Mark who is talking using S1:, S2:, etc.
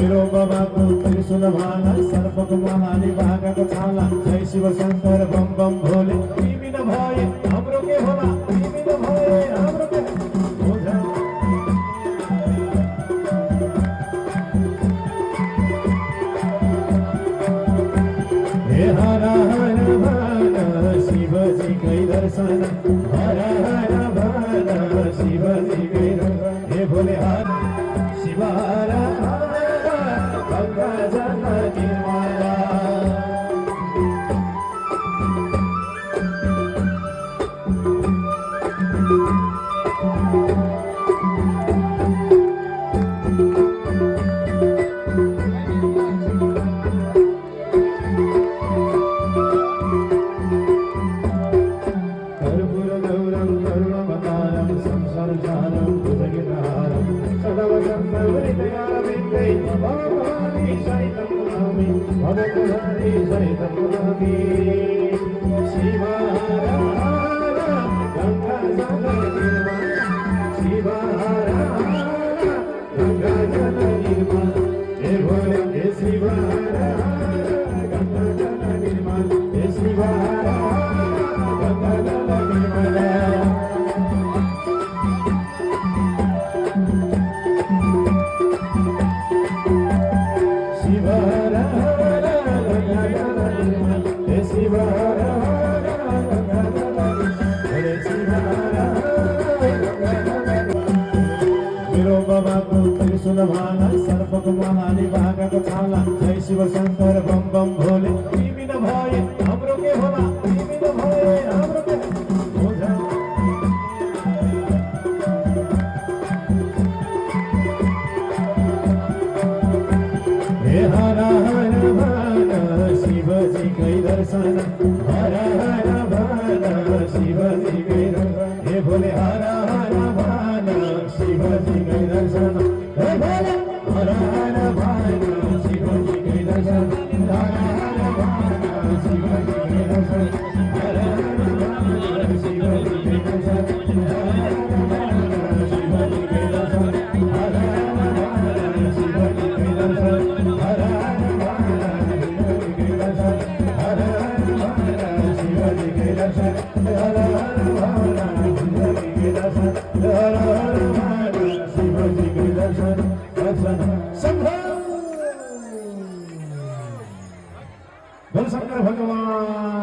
S1: मेरो बाबाको त्रिशूल भाला सर्पको महाली भागाको छाला जय शिव शङ्कर बम बम भोले तिमी नभए हाम्रो के होला तिमी नभए हाम्रो के होला हे हर हर भन शिवजीकै दर्शन हर हर भन शिवजीकै दर्शन हे भोले हर शिव हर भाला सर्पको महाली भागाको छाला जय शिव शङ्कर बम बम भोले तिमी नभए हाम्रो के होला तिमी नभए हाम्रो के होला हे हर हर भन शिवजीकै दर्शन हर हर भन शिवजीकै दर्शन हे भोले हर हर भन शिवजीकै दर्शन हे भोले हर हर भन शिवजीकै दर्शन हर हर भन शिवजीकै दर्शन हर हर भन शिवजीकै दर्शन हर हर भन शिवजीकै दर्शन हर हर भन शिवजीकै दर्शन हर हर भन शिवजीकै दर्शन हर हर भन शिवजीकै दर्शन हर हर भन शिवजीकै दर्शन हर हर भन शिवजीकै दर्शन दर्शन शंकर भगवान